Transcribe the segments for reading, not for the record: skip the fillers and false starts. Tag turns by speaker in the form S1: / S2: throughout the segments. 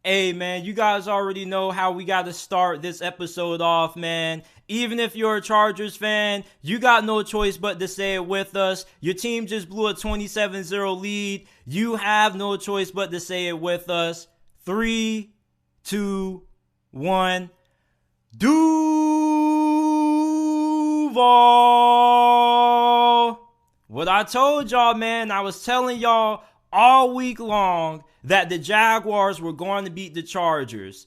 S1: Hey, man, you guys already know how we got to start this episode off, man. Even if you're a Chargers fan, you got no choice but to say it with us. Your team just blew a 27-0 lead. You have no choice but to say it with us. Three, two, one. Duval. What I told y'all, man, I was telling y'all all week long that the Jaguars were going to beat the Chargers.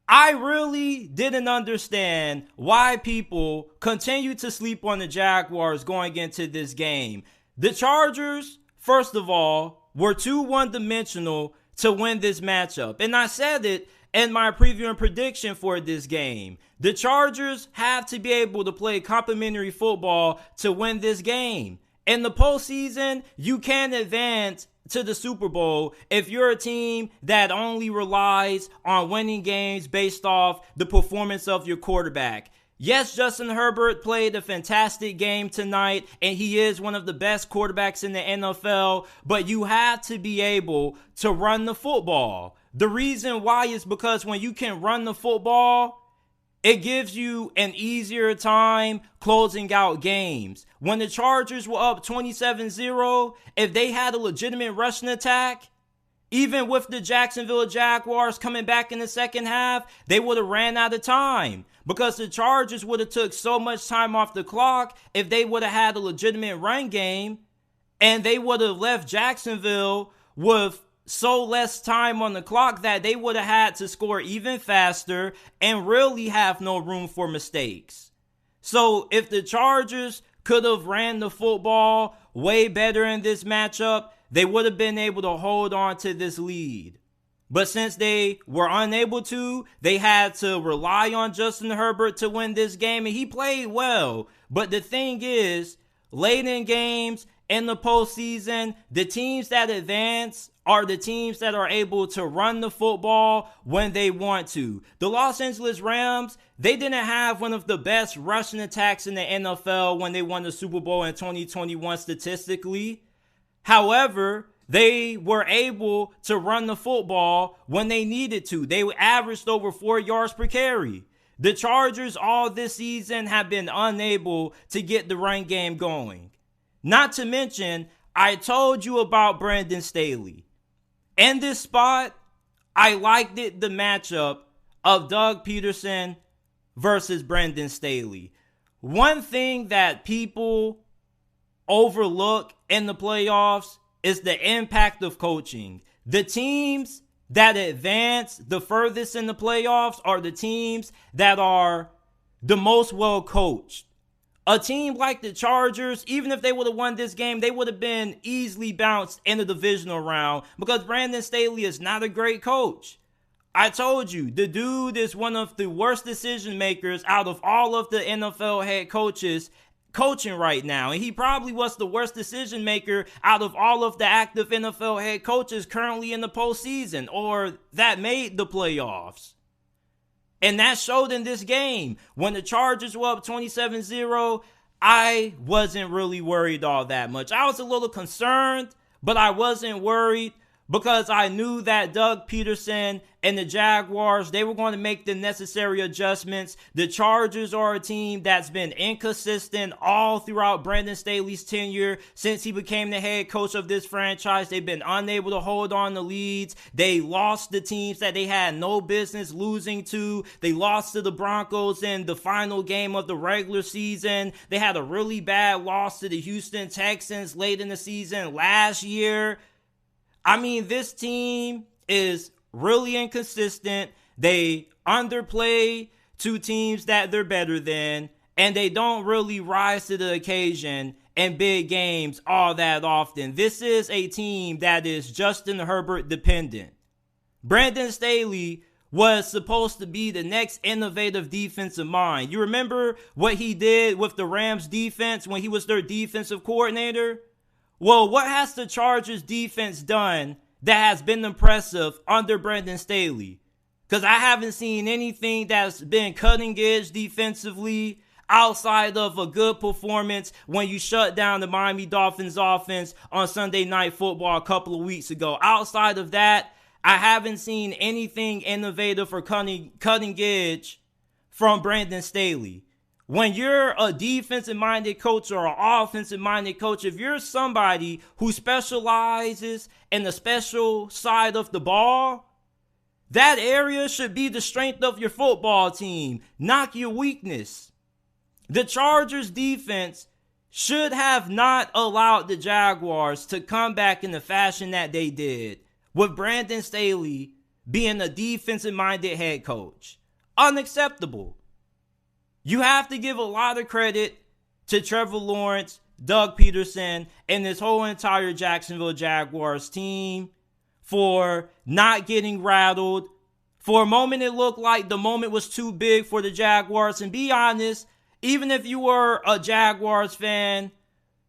S1: I really didn't understand why people continue to sleep on the Jaguars going into this game. The Chargers, first of all, were too one-dimensional to win this matchup. And I said it in my preview and prediction for this game. The Chargers have to be able to play complementary football to win this game. In the postseason, you can't advance to the Super Bowl if you're a team that only relies on winning games based off the performance of your quarterback. Yes, Justin Herbert played a fantastic game tonight, and he is one of the best quarterbacks in the NFL, but you have to be able to run the football. The reason why is because when you can run the football, it gives you an easier time closing out games. When the Chargers were up 27-0, if they had a legitimate rushing attack, even with the Jacksonville Jaguars coming back in the second half, they would have ran out of time because the Chargers would have took so much time off the clock if they would have had a legitimate run game, and they would have left Jacksonville with so less time on the clock that they would have had to score even faster and really have no room for mistakes. So if the Chargers could have ran the football way better in this matchup, they would have been able to hold on to this lead. But since they were unable to, they had to rely on Justin Herbert to win this game, and he played well. But the thing is, late in games, in the postseason, the teams that advance are the teams that are able to run the football when they want to. The Los Angeles Rams, they didn't have one of the best rushing attacks in the NFL when they won the Super Bowl in 2021 statistically. However, they were able to run the football when they needed to. They averaged over 4 yards per carry. The Chargers all this season have been unable to get the run game going. Not to mention, I told you about Brandon Staley. In this spot, I liked it, the matchup of Doug Peterson versus Brandon Staley. One thing that people overlook in the playoffs is the impact of coaching. The teams that advance the furthest in the playoffs are the teams that are the most well coached. A team like the Chargers, even if they would have won this game, they would have been easily bounced in the divisional round because Brandon Staley is not a great coach. I told you, the dude is one of the worst decision makers out of all of the NFL head coaches coaching right now. And he probably was the worst decision maker out of all of the active NFL head coaches currently in the postseason or that made the playoffs. And that showed in this game. When the Chargers were up 27-0, I wasn't really worried all that much. I was a little concerned, but I wasn't worried because I knew that Doug Peterson and the Jaguars, they were going to make the necessary adjustments. The Chargers are a team that's been inconsistent all throughout Brandon Staley's tenure. Since he became the head coach of this franchise, they've been unable to hold on to leads. They lost the teams that they had no business losing to. They lost to the Broncos in the final game of the regular season. They had a really bad loss to the Houston Texans late in the season last year. I mean, this team is really inconsistent. They underplay two teams that they're better than, and they don't really rise to the occasion in big games all that often. This is a team that is Justin Herbert dependent. Brandon Staley was supposed to be the next innovative defensive mind. You remember what he did with the Rams defense when he was their defensive coordinator? Well, what has the Chargers defense done that has been impressive under Brandon Staley? Because I haven't seen anything that's been cutting edge defensively outside of a good performance when you shut down the Miami Dolphins offense on Sunday Night Football a couple of weeks ago. Outside of that, I haven't seen anything innovative or cutting edge from Brandon Staley. When you're a defensive-minded coach or an offensive-minded coach, if you're somebody who specializes in the special side of the ball, that area should be the strength of your football team, not your weakness. The Chargers defense should have not allowed the Jaguars to come back in the fashion that they did, with Brandon Staley being a defensive-minded head coach. Unacceptable. You have to give a lot of credit to Trevor Lawrence, Doug Peterson, and this whole entire Jacksonville Jaguars team for not getting rattled. For a moment, it looked like the moment was too big for the Jaguars. And be honest, even if you were a Jaguars fan,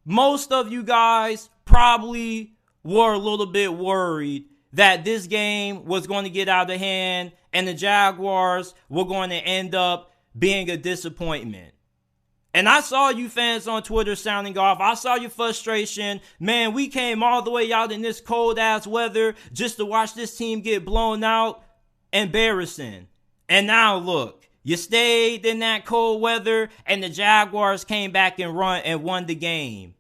S1: most of you guys probably were a little bit worried that this game was going to get out of hand and the Jaguars were going to end up being a disappointment. And I saw you fans on Twitter sounding off. I saw your frustration. Man, we came all the way out in this cold ass weather just to watch this team get blown out. Embarrassing. And now look, you stayed in that cold weather and the Jaguars came back and won the game.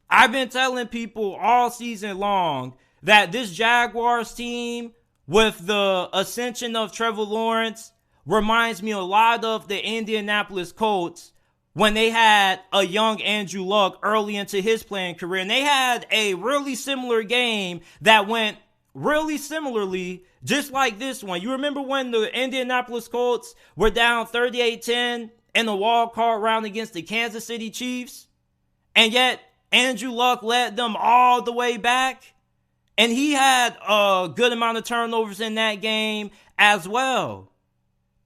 S1: I've been telling people all season long that this Jaguars team, with the ascension of Trevor Lawrence, reminds me a lot of the Indianapolis Colts when they had a young Andrew Luck early into his playing career. And they had a really similar game that went really similarly, just like this one. You remember when the Indianapolis Colts were down 38-10 in the wild card round against the Kansas City Chiefs? And yet Andrew Luck led them all the way back. And he had a good amount of turnovers in that game as well.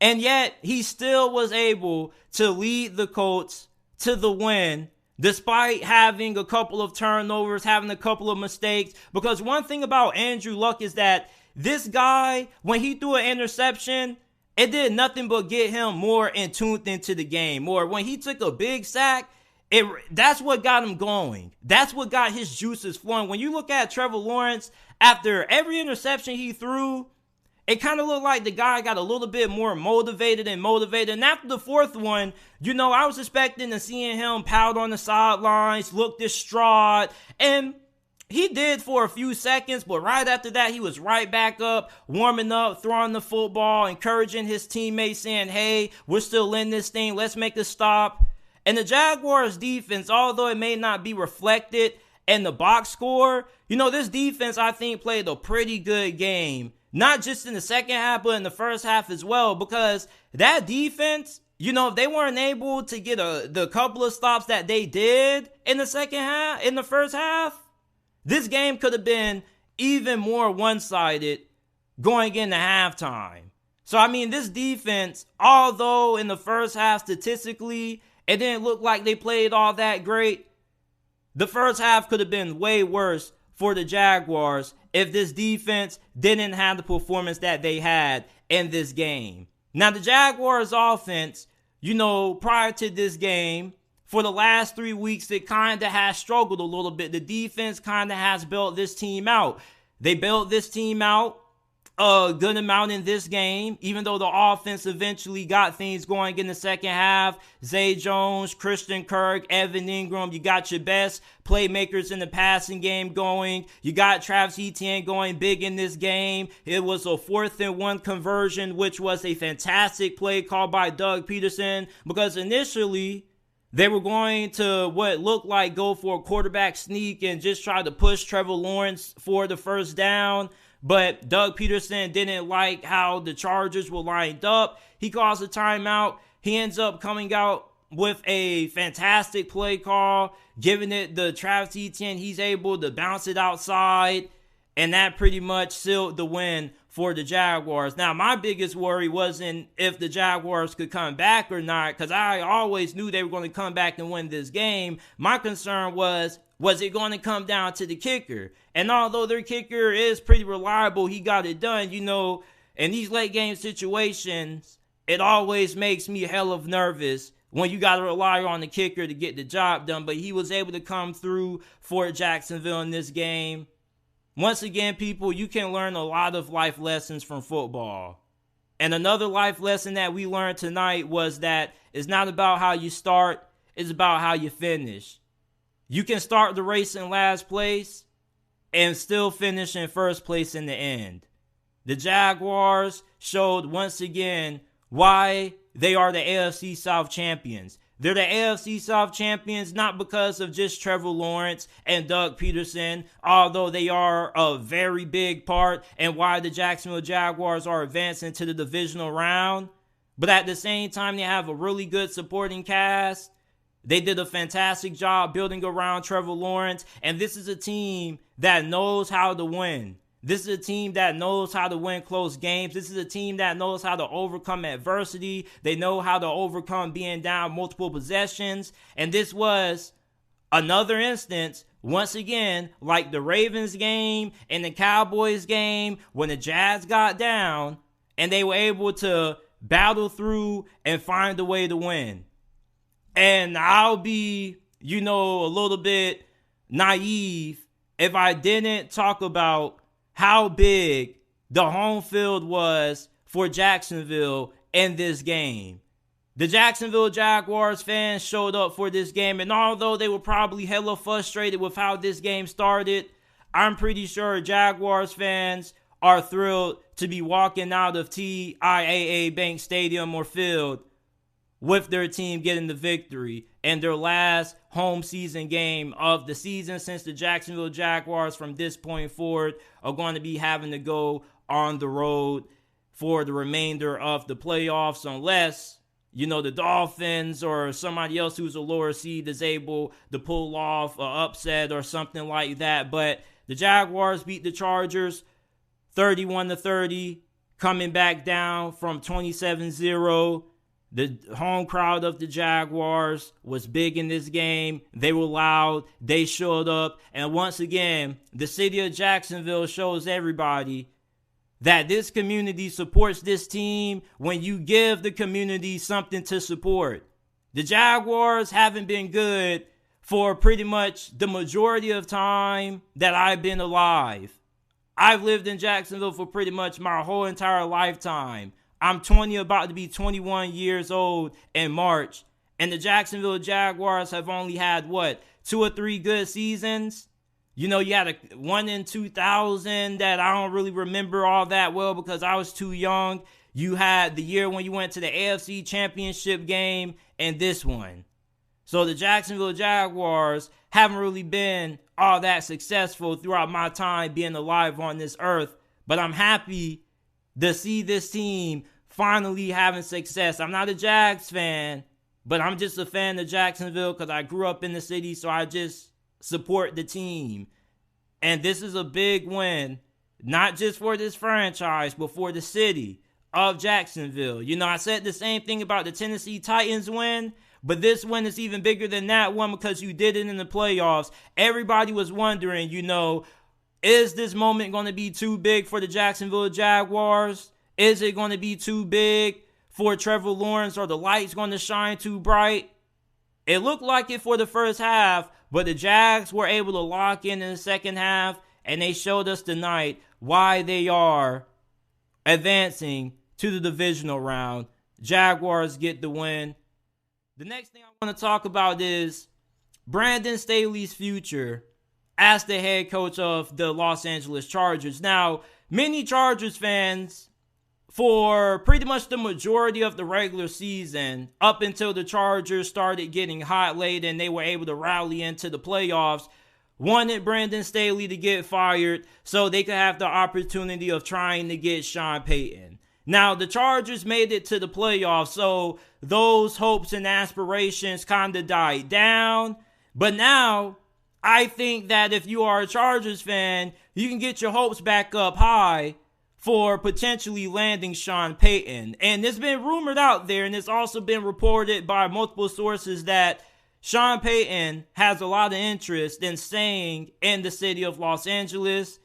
S1: And yet, he still was able to lead the Colts to the win, despite having a couple of turnovers, having a couple of mistakes. Because one thing about Andrew Luck is that this guy, when he threw an interception, it did nothing but get him more in tuned into the game. Or when he took a big sack, that's what got him going. That's what got his juices flowing. When you look at Trevor Lawrence, after every interception he threw, it kind of looked like the guy got a little bit more motivated. And after the fourth one, I was expecting to see him pout on the sidelines, look distraught. And he did for a few seconds, but right after that, he was right back up, warming up, throwing the football, encouraging his teammates, saying, hey, we're still in this thing. Let's make a stop. And the Jaguars defense, although it may not be reflected in the box score, this defense, I think, played a pretty good game. Not just in the second half, but in the first half as well. Because that defense, if they weren't able to get the couple of stops that they did in the first half, this game could have been even more one-sided going into halftime. So, this defense, although in the first half statistically, it didn't look like they played all that great, the first half could have been way worse for the Jaguars if this defense didn't have the performance that they had in this game. Now, the Jaguars offense, prior to this game, for the last 3 weeks, it kind of has struggled a little bit. The defense kind of has built this team out. They built this team out a good amount in this game, even though the offense eventually got things going in the second half. Zay Jones, Christian Kirk, Evan Ingram, you got your best playmakers in the passing game going. You got Travis Etienne going big in this game. It was a 4th-and-1 conversion, which was a fantastic play called by Doug Peterson, because initially they were going to what looked like go for a quarterback sneak and just try to push Trevor Lawrence for the first down. But Doug Peterson didn't like how the Chargers were lined up. He calls a timeout. He ends up coming out with a fantastic play call, giving it to Travis Etienne. He's able to bounce it outside, and that pretty much sealed the win for the Jaguars. Now, my biggest worry wasn't if the Jaguars could come back or not, because I always knew they were going to come back and win this game. My concern was it going to come down to the kicker? And although their kicker is pretty reliable, he got it done. In these late game situations, it always makes me hell of nervous when you got to rely on the kicker to get the job done. But he was able to come through for Jacksonville in this game. Once again, people, you can learn a lot of life lessons from football. And another life lesson that we learned tonight was that it's not about how you start, it's about how you finish. You can start the race in last place and still finish in first place in the end. The Jaguars showed once again why they are the AFC South champions. They're the AFC South champions not because of just Trevor Lawrence and Doug Peterson, although they are a very big part and why the Jacksonville Jaguars are advancing to the divisional round. But at the same time, they have a really good supporting cast. They did a fantastic job building around Trevor Lawrence, and this is a team that knows how to win. This is a team that knows how to win close games. This is a team that knows how to overcome adversity. They know how to overcome being down multiple possessions. And this was another instance, once again, like the Ravens game and the Cowboys game, when the Jags got down and they were able to battle through and find a way to win. And I'll be, a little bit naive if I didn't talk about how big the home field was for Jacksonville in this game. The Jacksonville Jaguars fans showed up for this game, and although they were probably hella frustrated with how this game started, I'm pretty sure Jaguars fans are thrilled to be walking out of TIAA Bank Stadium or field with their team getting the victory and their last home season game of the season, since the Jacksonville Jaguars from this point forward are going to be having to go on the road for the remainder of the playoffs unless, the Dolphins or somebody else who's a lower seed is able to pull off an upset or something like that. But the Jaguars beat the Chargers 31-30, coming back down from 27-0. The home crowd of the Jaguars was big in this game. They were loud. They showed up. And once again, the city of Jacksonville shows everybody that this community supports this team when you give the community something to support. The Jaguars haven't been good for pretty much the majority of time that I've been alive. I've lived in Jacksonville for pretty much my whole entire lifetime. I'm 20, about to be 21 years old in March. And the Jacksonville Jaguars have only had, 2 or 3 good seasons? You had a 1 in 2000 that I don't really remember all that well because I was too young. You had the year when you went to the AFC Championship game and this one. So the Jacksonville Jaguars haven't really been all that successful throughout my time being alive on this earth. But I'm happy to see this team finally having success. I'm not a Jags fan, but I'm just a fan of Jacksonville because I grew up in the city, so I just support the team. And this is a big win, not just for this franchise, but for the city of Jacksonville. I said the same thing about the Tennessee Titans win, but this win is even bigger than that one because you did it in the playoffs. Everybody was wondering, is this moment going to be too big for the Jacksonville Jaguars? Is it going to be too big for Trevor Lawrence? Or the lights going to shine too bright? It looked like it for the first half, but the Jags were able to lock in the second half, and they showed us tonight why they are advancing to the divisional round. Jaguars get the win. The next thing I want to talk about is Brandon Staley's future as the head coach of the Los Angeles Chargers. Now, many Chargers fans, for pretty much the majority of the regular season, up until the Chargers started getting hot late and they were able to rally into the playoffs, wanted Brandon Staley to get fired so they could have the opportunity of trying to get Sean Payton. Now, the Chargers made it to the playoffs, so those hopes and aspirations kind of died down. But now, I think that if you are a Chargers fan, you can get your hopes back up high for potentially landing Sean Payton. And it's been rumored out there, and it's also been reported by multiple sources that Sean Payton has a lot of interest in staying in the city of Los Angeles.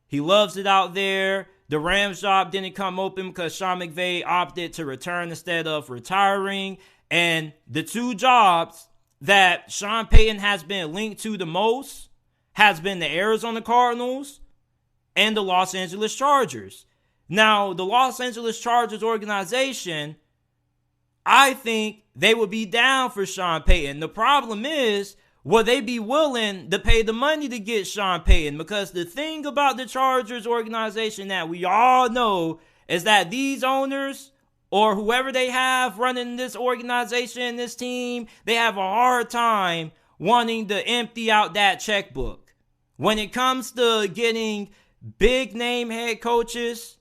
S1: He loves it out there. The Rams job didn't come open because Sean McVay opted to return instead of retiring. And the two jobs that Sean Payton has been linked to the most has been the Arizona Cardinals and the Los Angeles Chargers. Now, the Los Angeles Chargers organization, I think they would be down for Sean Payton. The problem is, will they be willing to pay the money to get Sean Payton? Because the thing about the Chargers organization that we all know is that these owners or whoever they have running this organization, this team, they have a hard time wanting to empty out that checkbook. When it comes to getting big name head coaches,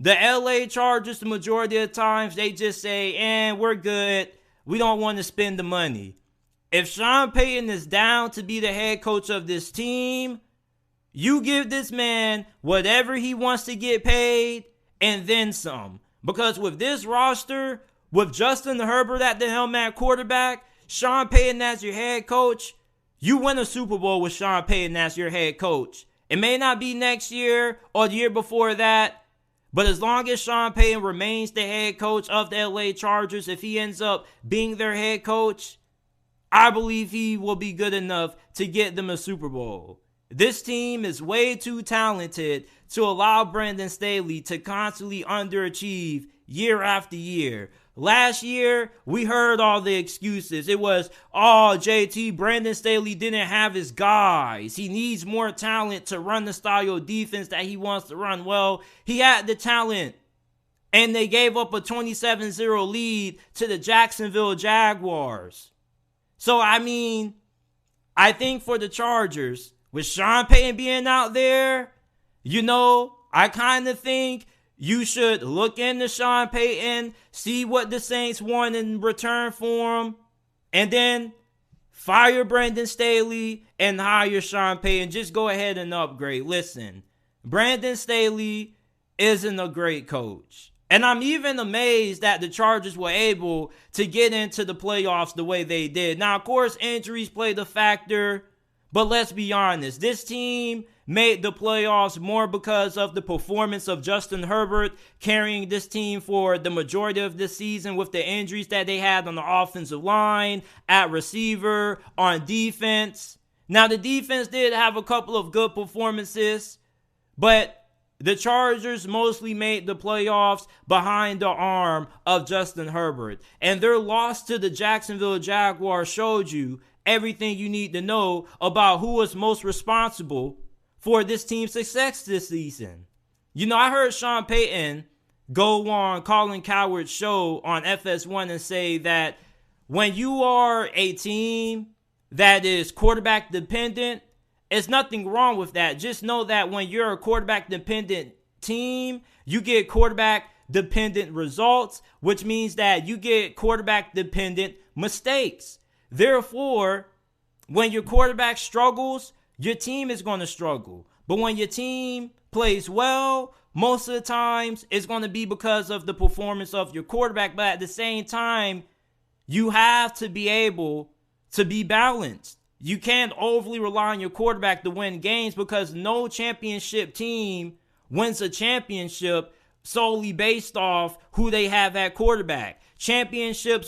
S1: the LA Chargers, the majority of the times, they just say, we're good. We don't want to spend the money. If Sean Payton is down to be the head coach of this team, you give this man whatever he wants to get paid and then some. Because with this roster, with Justin Herbert at the helm at quarterback, Sean Payton as your head coach, you win a Super Bowl with Sean Payton as your head coach. It may not be next year or the year before that, but as long as Sean Payton remains the head coach of the LA Chargers, if he ends up being their head coach, I believe he will be good enough to get them a Super Bowl. This team is way too talented to allow Brandon Staley to constantly underachieve year after year. Last year, we heard all the excuses. It was, JT, Brandon Staley didn't have his guys. He needs more talent to run the style of defense that he wants to run. Well, he had the talent, and they gave up a 27-0 lead to the Jacksonville Jaguars. So, I think for the Chargers, with Sean Payton being out there, I kind of think you should look into Sean Payton, see what the Saints want in return for him, and then fire Brandon Staley and hire Sean Payton. Just go ahead and upgrade. Listen, Brandon Staley isn't a great coach. And I'm even amazed that the Chargers were able to get into the playoffs the way they did. Now, of course, injuries played a factor, but let's be honest. This team made the playoffs more because of the performance of Justin Herbert carrying this team for the majority of this season with the injuries that they had on the offensive line, at receiver, on defense. Now, the defense did have a couple of good performances, but the Chargers mostly made the playoffs behind the arm of Justin Herbert. And their loss to the Jacksonville Jaguars showed you everything you need to know about who was most responsible for this team's success this season. I heard Sean Payton go on Colin Cowherd's show on FS1 and say that when you are a team that is quarterback dependent, there's nothing wrong with that. Just know that when you're a quarterback dependent team, you get quarterback dependent results, which means that you get quarterback dependent mistakes. Therefore, when your quarterback struggles, your team is going to struggle. But when your team plays well, most of the times it's going to be because of the performance of your quarterback. But at the same time, you have to be able to be balanced. You can't overly rely on your quarterback to win games because no championship team wins a championship solely based off who they have at quarterback. Championship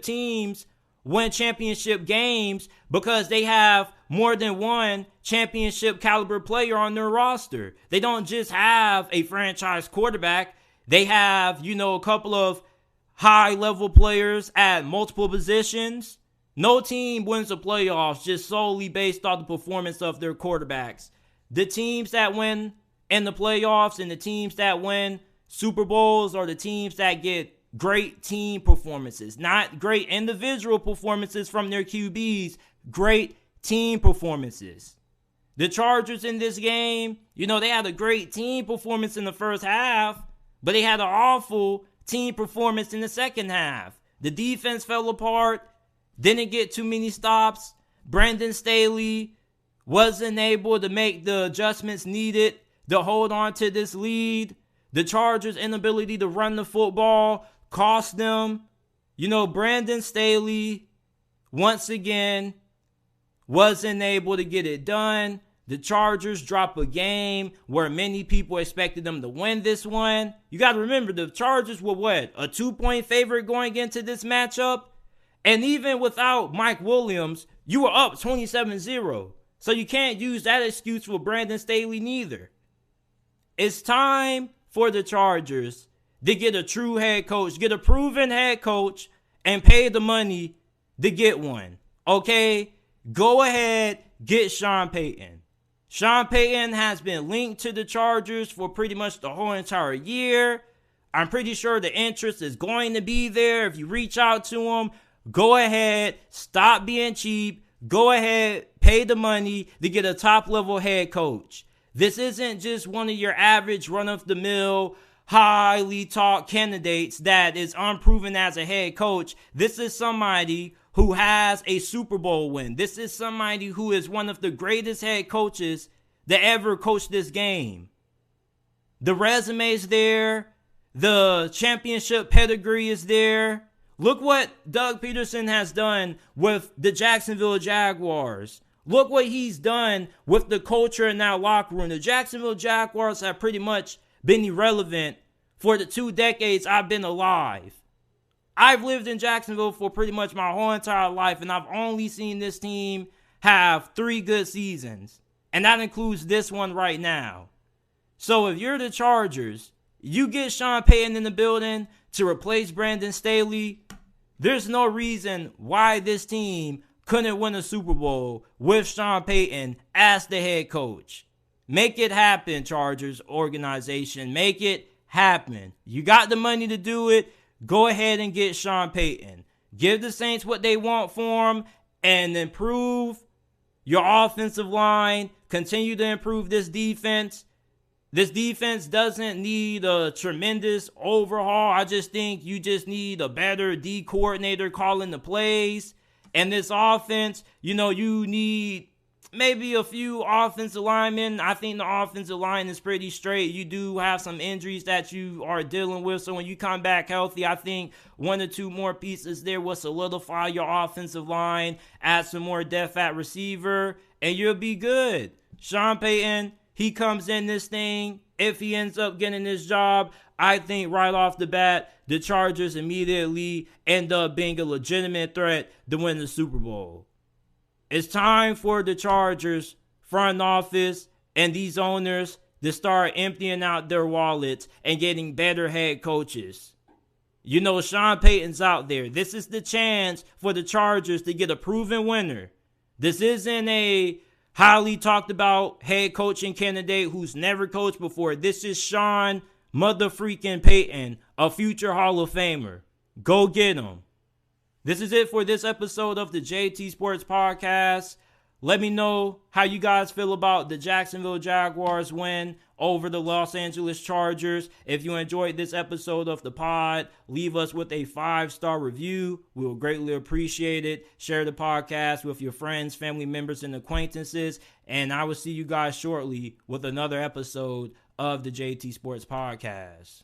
S1: teams win championship games because they have more than one championship caliber player on their roster. They don't just have a franchise quarterback. They have, a couple of high level players at multiple positions. No team wins the playoffs just solely based on the performance of their quarterbacks. The teams that win in the playoffs and the teams that win Super Bowls are the teams that get great team performances, not great individual performances from their QBs, great team performances. The Chargers in this game, they had a great team performance in the first half, but they had an awful team performance in the second half. The defense fell apart. Didn't get too many stops. Brandon Staley wasn't able to make the adjustments needed to hold on to this lead. The Chargers' inability to run the football cost them. Brandon Staley, once again, wasn't able to get it done. The Chargers drop a game where many people expected them to win this one. You got to remember, the Chargers were a 2-point favorite going into this matchup? And even without Mike Williams, you were up 27-0. So you can't use that excuse for Brandon Staley neither. It's time for the Chargers to get a true head coach, get a proven head coach, and pay the money to get one. Okay? Go ahead, get Sean Payton. Sean Payton has been linked to the Chargers for pretty much the whole entire year. I'm pretty sure the interest is going to be there. If you reach out to him, go ahead, stop being cheap. Go ahead, pay the money to get a top-level head coach. This isn't just one of your average run-of-the-mill, highly taught candidates that is unproven as a head coach. This is somebody who has a Super Bowl win. This is somebody who is one of the greatest head coaches that ever coached this game. The resume is there. The championship pedigree is there. Look what Doug Peterson has done with the Jacksonville Jaguars. Look what he's done with the culture in that locker room. The Jacksonville Jaguars have pretty much been irrelevant for the 2 decades I've been alive. I've lived in Jacksonville for pretty much my whole entire life, and I've only seen this team have 3 good seasons. And that includes this one right now. So if you're the Chargers, you get Sean Payton in the building to replace Brandon Staley. There's no reason why this team couldn't win a Super Bowl with Sean Payton as the head coach. Make it happen, Chargers organization. Make it happen. You got the money to do it. Go ahead and get Sean Payton. Give the Saints what they want for him and improve your offensive line. Continue to improve this defense. This defense doesn't need a tremendous overhaul. I just think you just need a better D coordinator calling the plays. And this offense, you need maybe a few offensive linemen. I think the offensive line is pretty straight. You do have some injuries that you are dealing with. So when you come back healthy, I think 1 or 2 more pieces there will solidify your offensive line, add some more depth at receiver, and you'll be good. Sean Payton, he comes in this thing. If he ends up getting this job, I think right off the bat, the Chargers immediately end up being a legitimate threat to win the Super Bowl. It's time for the Chargers front office and these owners to start emptying out their wallets and getting better head coaches. Sean Payton's out there. This is the chance for the Chargers to get a proven winner. This isn't a highly talked about head coaching candidate who's never coached before. This is Sean motherfreaking Payton, a future Hall of Famer. Go get him. This is it for this episode of the JT Sports Podcast. Let me know how you guys feel about the Jacksonville Jaguars win over the Los Angeles Chargers. If you enjoyed this episode of the pod, leave us with a 5-star review. We will greatly appreciate it. Share the podcast with your friends, family members, and acquaintances. And I will see you guys shortly with another episode of the JT Sports Podcast.